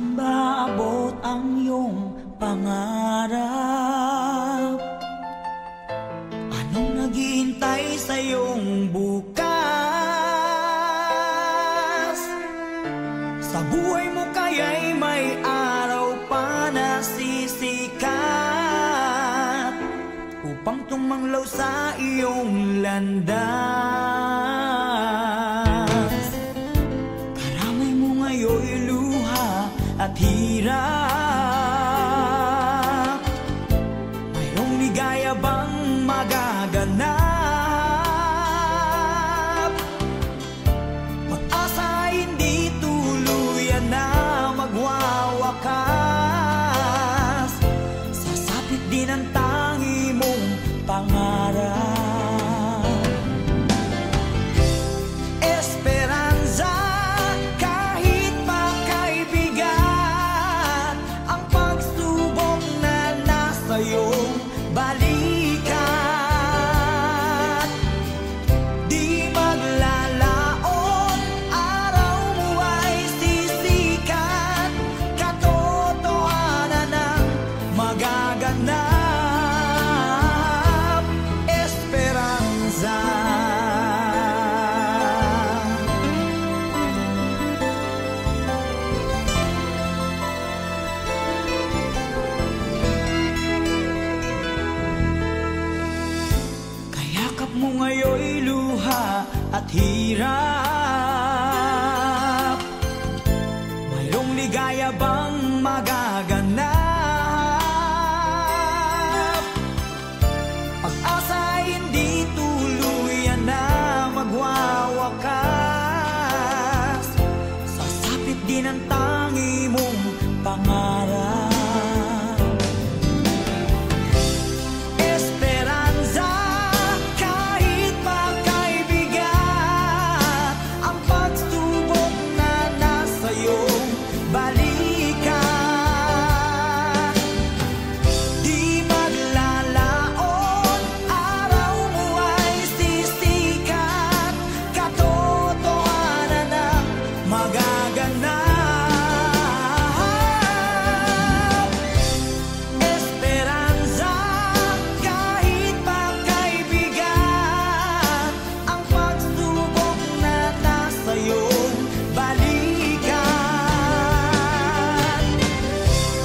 Saan ba abot ang iyong pangarap? Anong naghihintay sa iyong bukas? Sa buhay mo kaya'y may araw pa na sisikat upang tumanglaw sa iyong landas. Karamay mo ngayon'y luha at hirap. Mayroong ligaya bang magaganap? Pag-asa hindi tuluyan na magwawakas. Sasapit din ang tangi mong pangarap. Esperanza, kahit pa kaibigan, ang pagsubok na nasa iyong balikat. Di maglalaon, araw mo ay sisikat. Katotohanan ang magaganap. Esperanza. Kayakap mo ngayon'y luha at hirap. Mayroong ligaya bang magaganap? Pag-asa hindi tuluyan na magwawakas. Sasapit din ang tangi mong pangarap. Esperanza, kahit pa kaibigan, ang pagsubok na nasa iyong balikat. Di maglalaon, araw mo ay sisikat. Katotohanan ang magaganap. Esperanza, kahit pa kaibigan, ang pagsubok na nasa iyong balikat.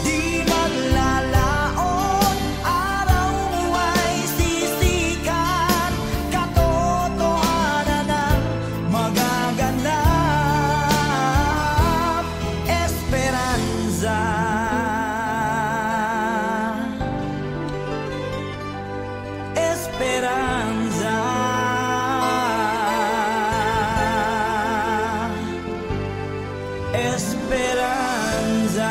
Di maglalaon, araw mo ay sisikat. Katotohanan ang magaganap. Esperanza. Esperanza. Esperanza.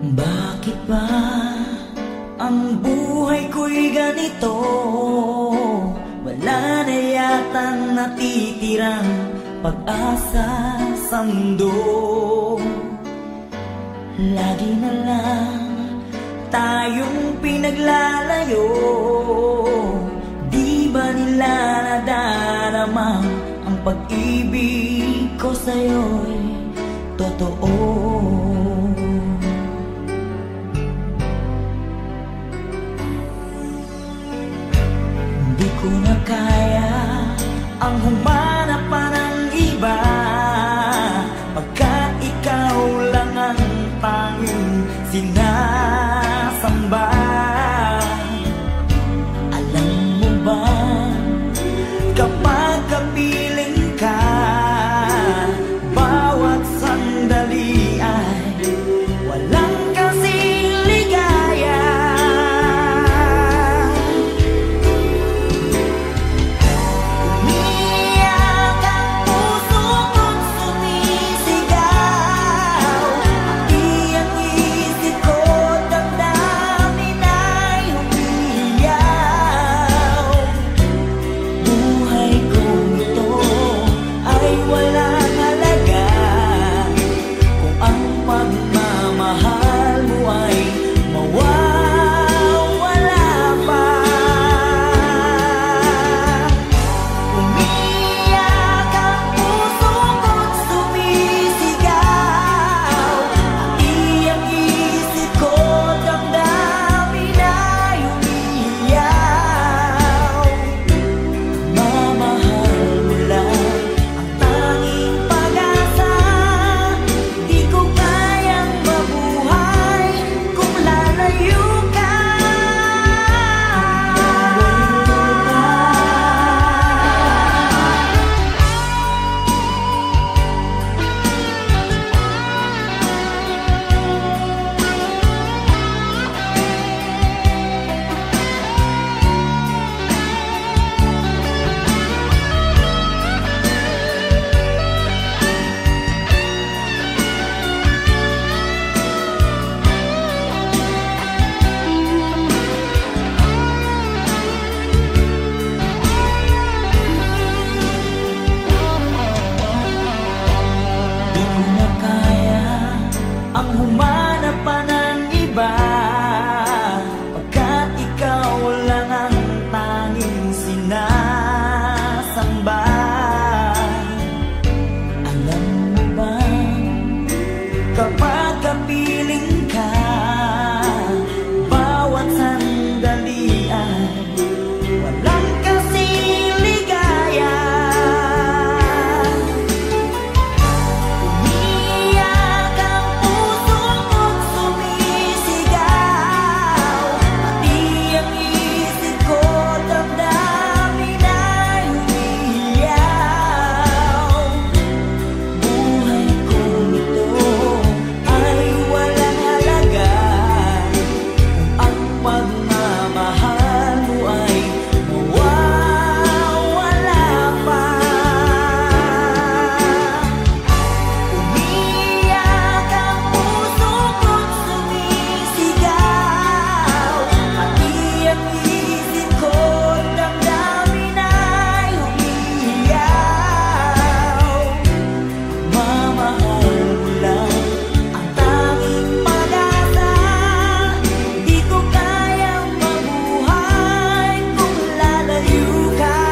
Bakit ba ang buhay ko'y ganito? Wala na yatang natitirang pag-asa sa mundo. Lagi na lang tayong pinaglalayo. Di ba nila nadarama ang pag-ibig ko sa'yo'y totoo? Di ko na kaya ang humanap pa ng iba. Pag walang kasing ligaya. Umiiyak ang puso ko't sumisigaw, pati ang isip ko damdamin ay umiiyaw. Buhay kong ito ay walang halaga kung ang pagmamahal mo ay mawawala pa. Umiiyak ang puso ko't sumisigaw, pati ang isip ko damdamin ay umiiyaw. Mamahal mo lang ang tanging pag-asa, di ko kayang mabuhay kung lalayo ka. Di ko na kaya ang humanap pa ng iba, pagkat ikaw lang ang tanging sinasamba. Alam mo ba, kapag kapiling ka, bawat sandali ay walang kasing ligaya. Umiiyak ang puso ko't sumisigaw, pati ang isip ko damdamin ay umiiyaw. Buhay kong ito ay walang halaga kung ang pagmamahal mo ay mawawala pa. Umiiyak ang puso ko't sumisigaw, pati ang isip ko damdamin ay umiiyaw. Mamahal mo lang ang tanging pag-asa, di ko kayang mabuhay kung lalayo ka.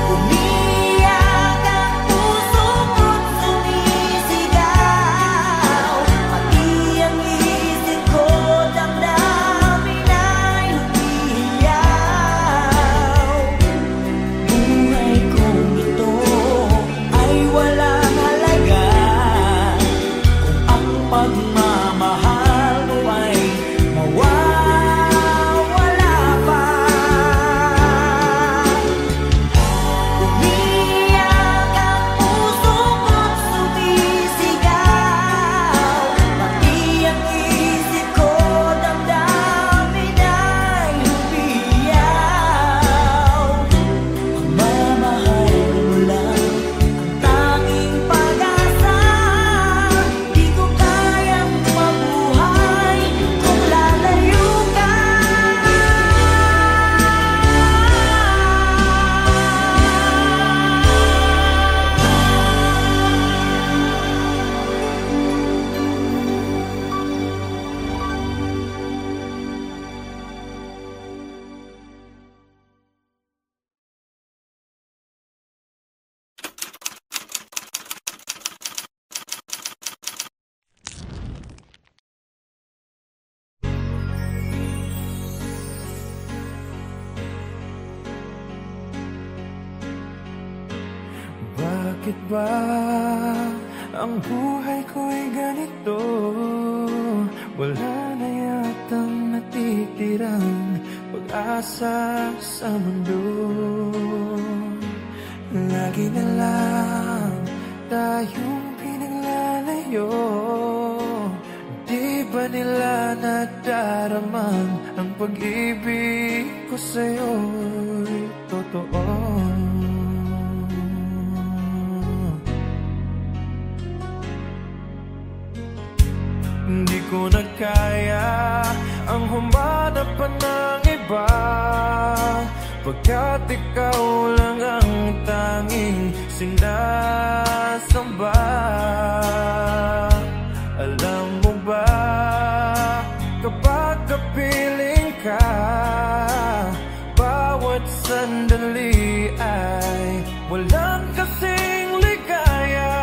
Umiiyak ang puso ko't sumisigaw, pati ang isip ko damdamin ay umiiyaw. Buhay kong ito ay walang halaga kung ang pagmamahal mo ay mawawala pa. Umiiyak ang puso ko't sumisigaw, pati ang isip ko damdamin ay umiiyaw. Mamahal mo lang ang tanging pag-asa, di ko kayang mabuhay kung lalayo ka. Bakit ba ang buhay ko'y ganito? Wala na yatang natitirang pag-asa sa mundo. Lagi na lang tayong pinaglalayo? Di ba nila nadaramang ang pag-ibig ko sa'yo'y totoo? Hindi ko na kaya ang humanap pa ng iba, pagkat ikaw lang ang tanging sinasamba. Alam mo ba, kapag kapiling ka, bawat sandali ay walang kasing ligaya.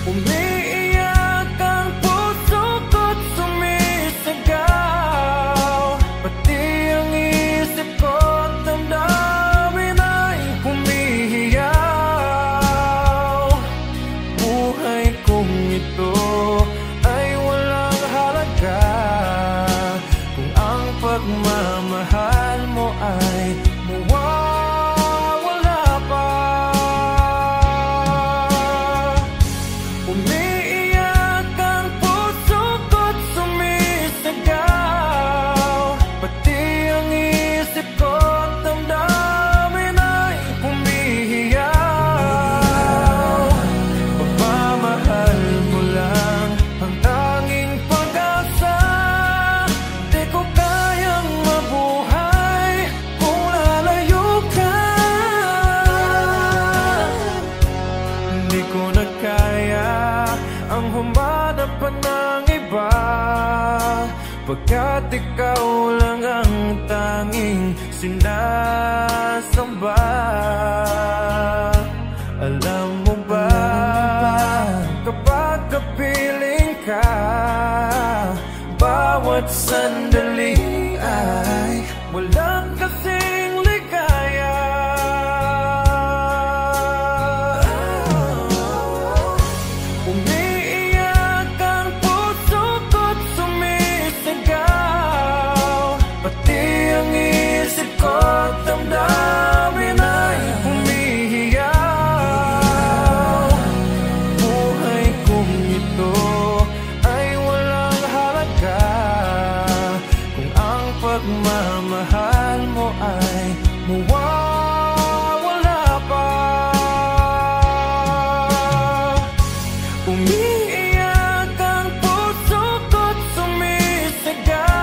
Umiiyak ang puso ko't sumisigaw, pati ang isip ko't damdamin ay humihiyaw. Buhay kong ito ay walang halaga kung ang pagmamahal mo ay mawawala pa. Umiiyak ang puso ko't sumisigaw, pati ang isip ko't damdamin ay humihiyaw. Pagmamahal mo lang ang tanging pag-asa, di ko kayang mabuhay kung lalayo ka. Hindi ko na kaya ang humanap pa ng iba, pagkat ikaw lang ang tanging sinasamba. Alam mo ba, kapag kapiling ka, bawat sandali ay walang kasing ligaya. Umiiyak ang puso ko't sumisigaw, pati ang isip ko't damdamin ay humihiyaw. Buhay kong ito ay walang halaga kung ang pagmamahal mo ay mawawala pa. Umiiyak ang puso ko't sumisigaw,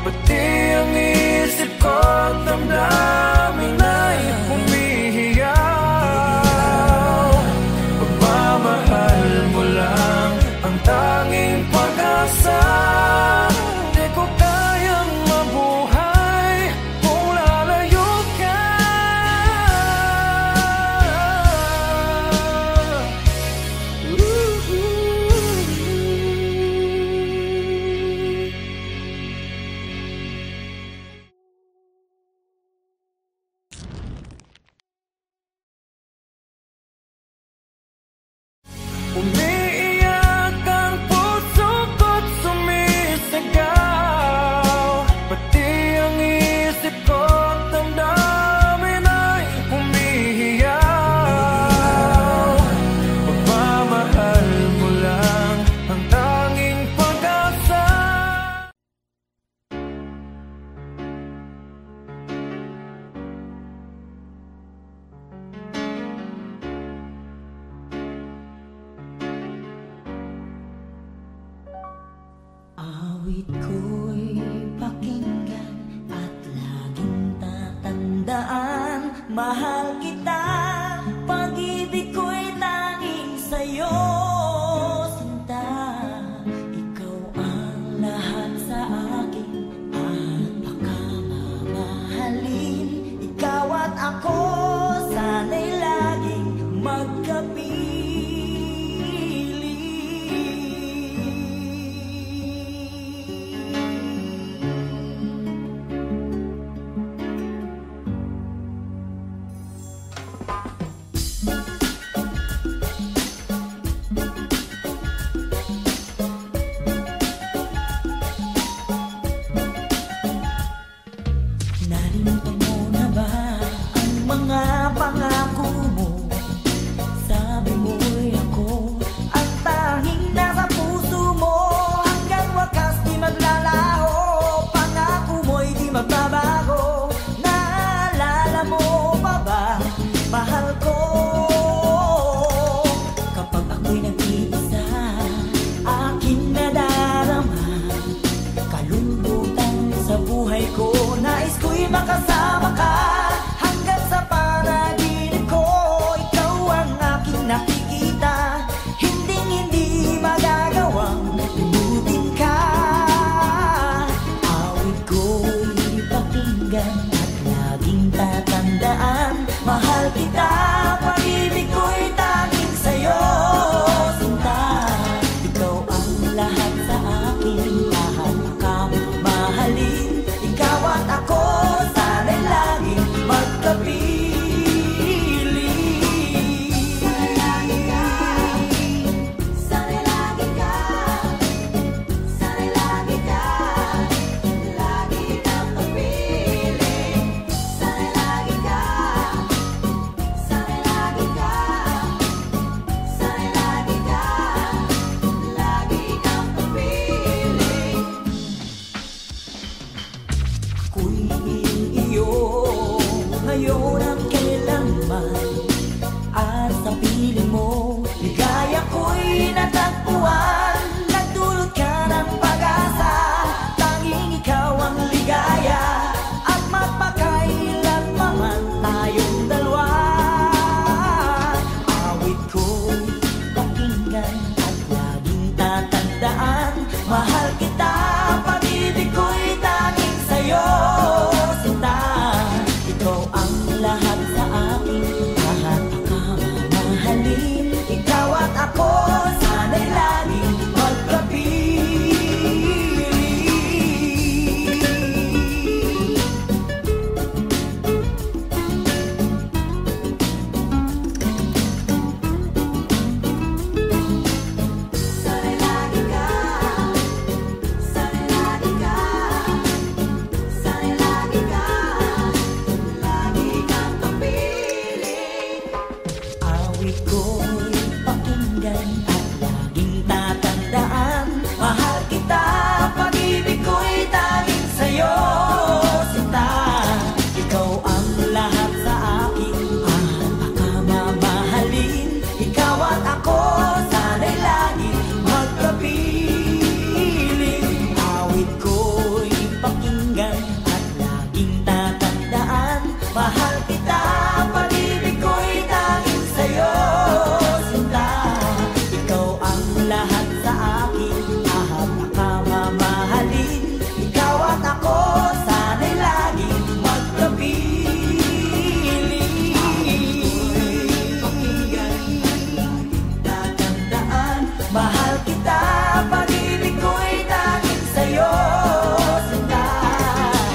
pati ang isip ko't damdamin ay humihiyaw. Pagmamahal mo lang ang tanging pag-asa, di ko kayang mabuhay kung lalayo ka. Umiiyak ang puso ko't sumisigaw, pati ang isip ko't damdamin ay humihiyaw. Pagmamahal mo lang ang tanging pag-asa. Awit ko'y pakinggan at laging tatandaan, mahal kita, pag-ibig ko'y tanging sa'yo, sinta. Ikaw ang lahat sa akin at baka mamahalin. Ikaw at ako sana'y laging magkapiling. Nalimutan mo na ba makasama ka hanggang sa panaginip ko. Ikaw ang aking nakikita, hinding-hindi magagawang limutin ka. Awit ko'y pakinggan at laging tatandaan, mahal kita, pag-ibig ko'y tanging sa'yo, sinta. Ikaw ang lahat sa akin, lahat akang mahalin. Ikaw at ako, sana'y laging magkapiling. Sana'y lagi ka, sana'y lagi ka, sana'y lagi ka, lagi kang kapiling. Sana'y lagi ka, sana'y lagi ka, sana'y lagi ka, lagi kang kapiling. Ako'y iyo ngayon at kailanman, at sa piling mo ligaya ko'y natagpuan. Nagdulot ka ng pag-asa, tanging ikaw ang ligaya, at mapakailanman tayong dalawa. Awit ko'y pakinggan at laging tatandaan, mahal kita, pag-ibig ko'y tanging sa'yo, sinta. Ikaw ang lahat sa akin, lahat akang mahalin. Ikaw at ako, sana'y laging magkapiling. Sana'y lagi ka, sana'y lagi ka, sana'y lagi ka, lagi kang kapiling. Awit ko'y pakinggan at laging tatandaan, mahal kita, pag-ibig ko'y tanging sa'yo, sinta. Ikaw ang lahat sa akin, mahal akang mamahalin. Ikaw at ako, sana'y laging magkapiling. Awit ko'y pakinggan at laging tatandaan, mahal kita, pag-ibig ko'y tanging sa'yo, sinta. Ikaw ang lahat sa akin, lahat akang mamahalin. Ikaw at ako, sana'y laging magkapiling. Pakinggan at laging tatandaan, mahal kita, pag-ibig ko'y tanging sa'yo, sinta.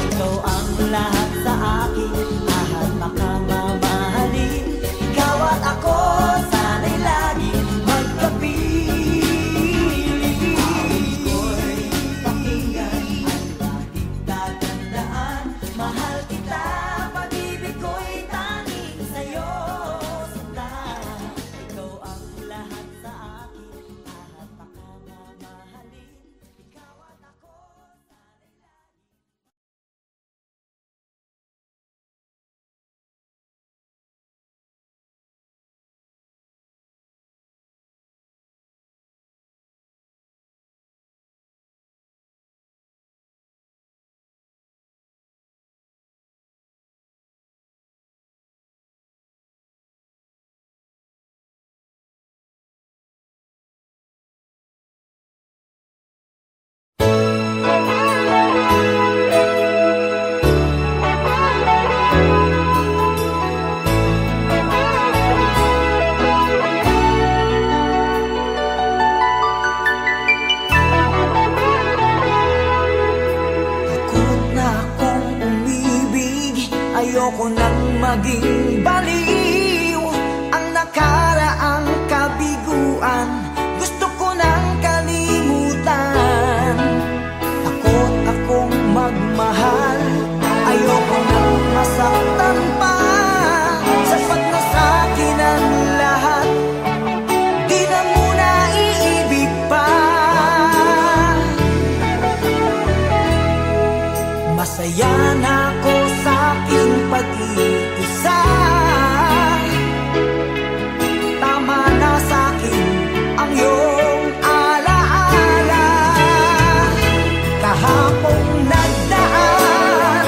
Ikaw ang lahat sa akin, lahat akang mamahalin. Ikaw at ako, sana'y laging magkapiling. Pakinggan at laging tatandaan, mahal kita, pag-ibig ko'y tanging sa'yo, sinta. Ikaw ang lahat sa akin, lahat akang mamahalin. Ikaw at ako, sana'y laging ayoko nang maging baliw. Ang nakaraang kabiguan, gusto ko nang kalimutan. Takot akong magmahal, ayoko nang masaktan pa. Sapat na sa'kin ang lahat, di na muna iibig pa. Masaya na ako sa aking pag-iisa. Tama na sa'kin ang iyong alaala. Kahapong nagdaan,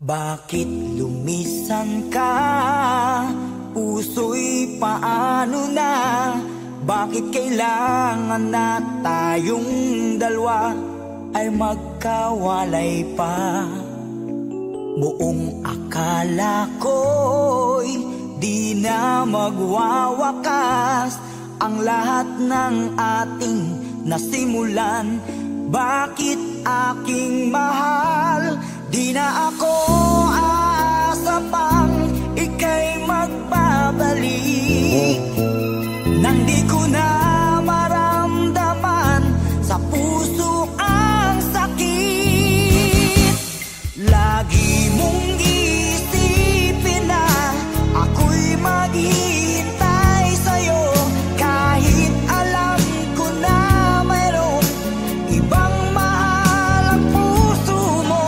Bakit lumisan ka? Puso'y paano na? Bakit kailangan na tayong dalawa ay magkawalay pa? Buong akala ko'y di na magwawakas ang lahat ng ating nasimulan. Bakit aking mahal? Di na ako aasa pang ika'y magbabalik, nang di ko na maramdaman sa puso ang sakit. Lagi mong isipin na ako'y maghihintay sa'yo, kahit alam ko na mayroong ibang mahal ang puso mo.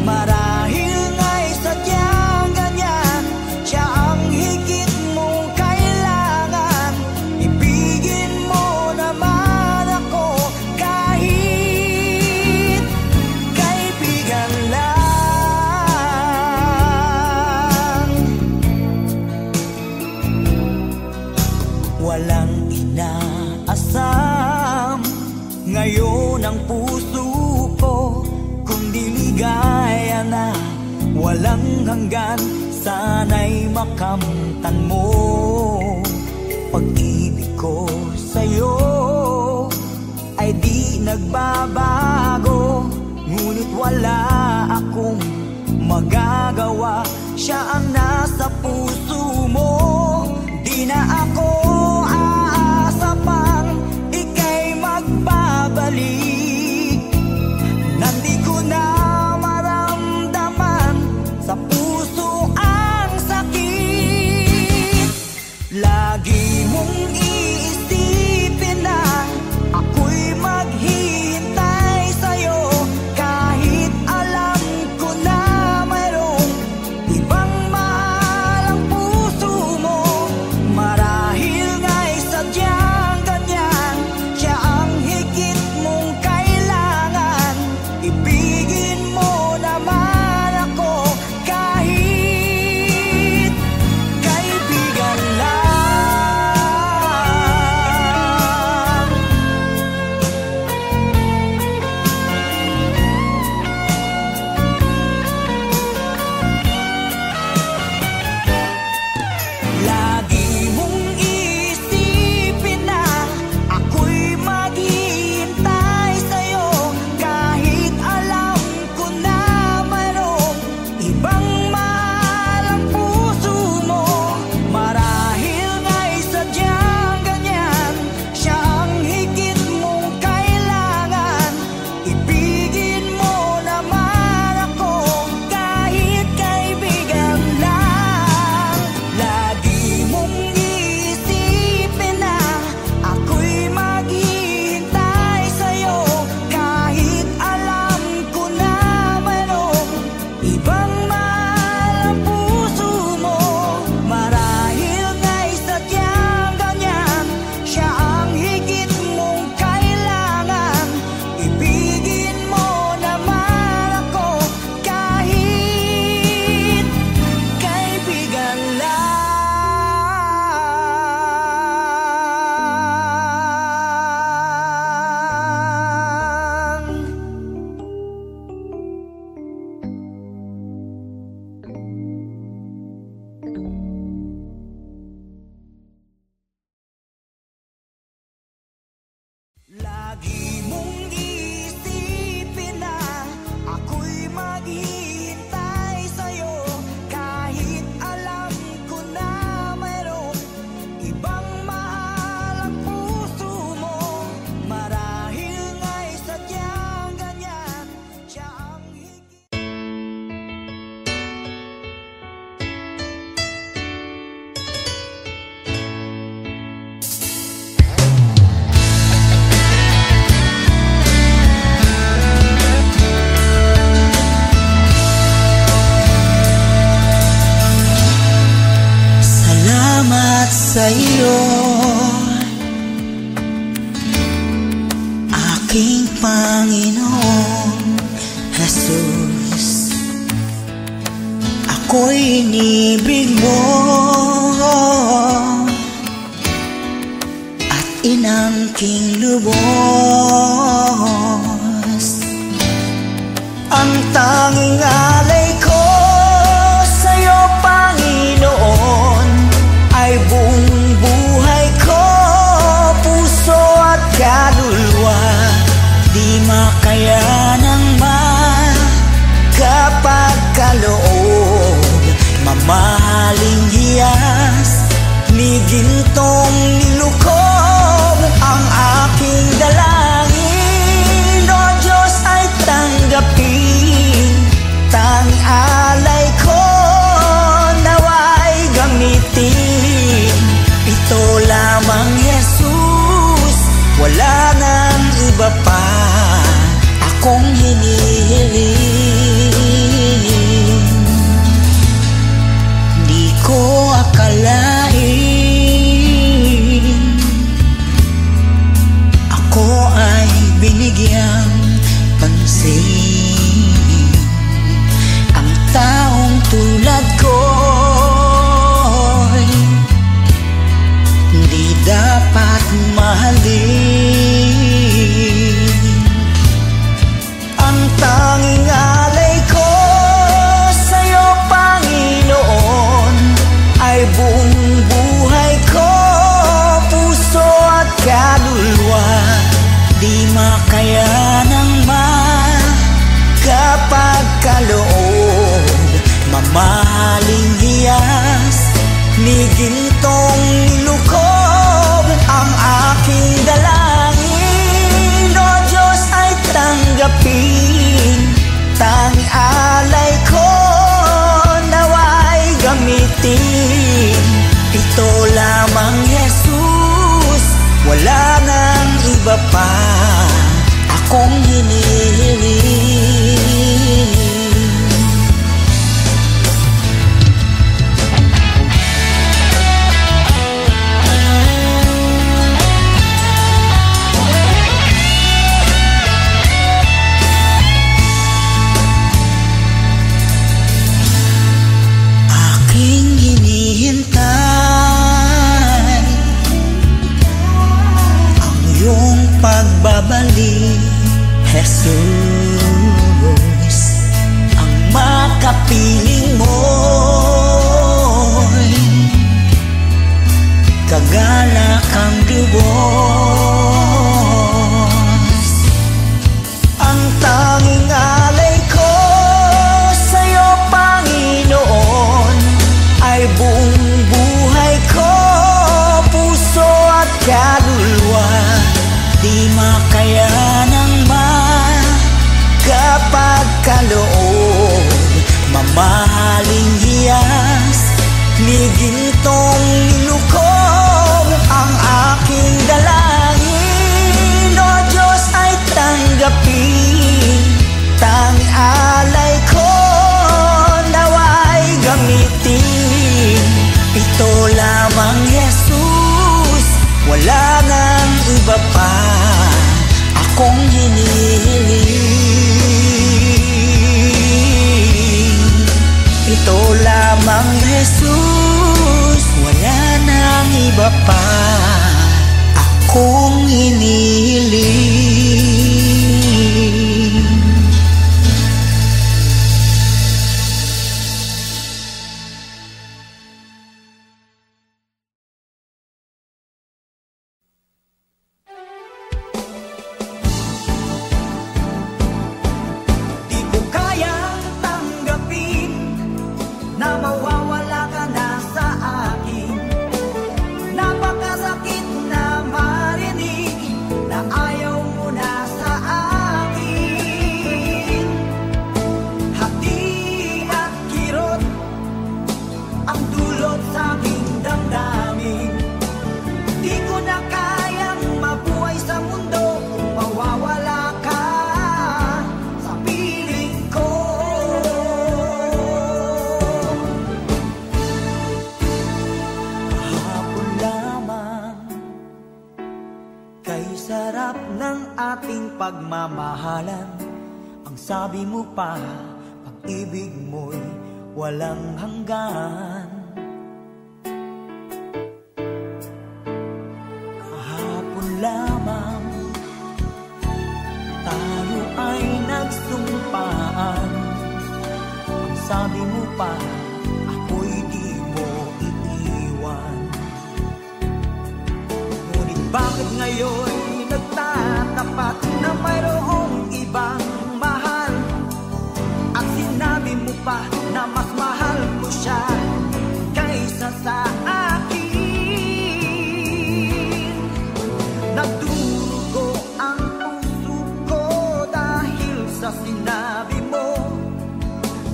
Marahil nga'y sadyang ganyan, siya ang higit mong kailangan. Ibigin mo naman ako kahit kaibigan lang. Walang inaasam ngayon ang puso ko, kundi ligaya na walang hanggan. Sana'y makamtan mo pag-ibig ko sa'yo ay di nagbabago, ngunit wala akong magagawa. Siya ang nasa puso mo. Di na ako aasa pang ika'y magbabalik, nang di ko na maramdaman sa puso ang sakit. Lagi mong iisipin na ako'y maghihintay sa'yo, kahit alam ko na mayroong ibang mahal ang puso mo. Marahil nga'y sadyang ganyan, siya ang higit mong kailangan. Ibigin mo naman ako kahit kaibigan lang. Lagi mong isipin na ako'y maghihintay sa'yo, kahit alam ko na mayroong ibang mahal ang puso mo. Marahil nga'y sadyang ganyan, siya ang higit mong kailangan. Ibigin mo naman ako kahit kaibigan lang. Lagi mong isipin na ako'y maghihintay sa'yo, kahit alam ko na mayroong ibang mahal ang puso mo. Marahil nga'y sadyang ganyan, siya ang higit mong kailangan. Ibigin mo naman ako kahit kaibigan lang. Lagi mong isipin na ako'y maghihintay sa'yo, kahit alam ko na mayroong ibang mahal ang puso mo. Marahil nga'y sadyang ganyan, siya ang higit. Salamat sa'yo, aking Panginoong Jesus. ako'y inibig mo at inangking lubos. Ang tanging alay ko sa'yo, Panginoon, ay buong buhay ko, puso at kaluluwa. Di makayanang magkapagkaloob, mamahaling hiyas, ni gintong nilukob. Ang aking dalangin, O Diyos, ay tanggapin. Tanging alay ko nawa'y gamitin. Ito lamang, Jesus, wala nang iba pa akong hinihiling. Di ko akalain ako ay binigyang pansin. Ang taong tulad ko'y di dapat mahalin. Ang tanging alay ko sa'yo, Panginoon, ay buong buhay ko, puso at kaluluwa. Di makayanang magkapagkaloob, mamahaling hiyas, ni gintong nilukob. Ang aking dalangin, O Diyos, ay tanggapin. Tanging alay ko nawa'y gamitin. Ito lamang, Jesus, wala nang iba pa akong hinihiling. Aking hinihintay ang iyong pagbabalik, Jesus. Ang makapiling mo'y kagalakang lubos. Ang tanging alay ko sa'yo, Panginoon, ay buong buhay ko, puso at kaluluwa. Di makayanang magkapagkaloob, mamahaling hiyas, ni gintong nilukob. Ang aking dalangin, O Diyos, ay tanggapin. Tanging alay ko nawa'y gamitin. Ito lamang, Jesus, wala nang iba pa akong hinihiling. Ito lamang, Jesus, wala nang iba pa akong hinihiling. Di ko kayang tanggapin na mawawala ka na sa akin. Napakasakit na marinig na ayaw mo na sa akin. Hati at kirot ang dulot sa aking damdamin. Di ko na kayang mabuhay sa mundo kung mawawala ka sa piling ko. Kahapon lamang, kay sarap ng ating pagmamahalan. Ang sabi mo pa, pag-ibig mo'y walang hanggan. Kahapon lamang tayo ay nagsumpaan. Ang sabi mo pa, ako'y di mo iiwan. Ngunit bakit ngayon nagtatapat na mayroong ibang mahal? At sinabi mo pa na mas mahal ko siya kaysa sa akin. Nagdurugo ang puso ko dahil sa sinabi mo.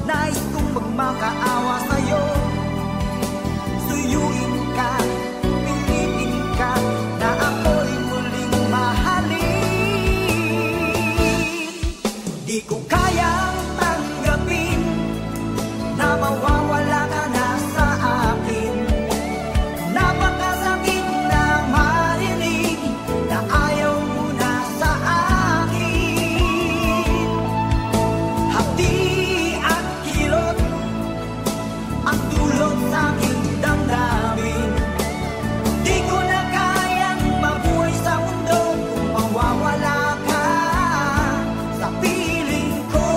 Nais kong magmakaawa sa'yo, suyuin ka, pilitin ka, na ako'y muling mahalin. Di ko kayang tanggapin na mawawala ka na sa akin. Napakasakit na marinig na ayaw mo na sa akin. Hapdi at kilot ang dulot sa aking damdamin. Di ko na kayang mabuhay sa mundo kung mawawala ka sa piling ko.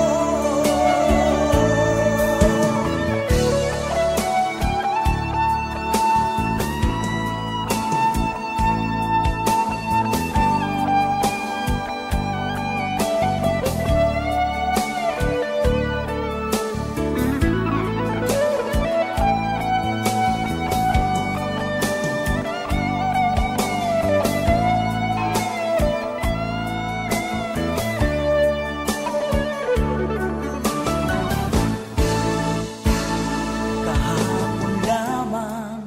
Kahapon lamang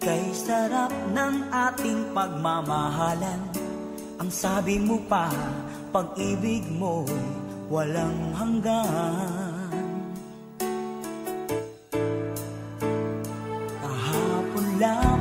kay sarap ng ating pagmamahalan. Ang sabi mo pa, pag-ibig mo'y walang hanggan. Kahapon lamang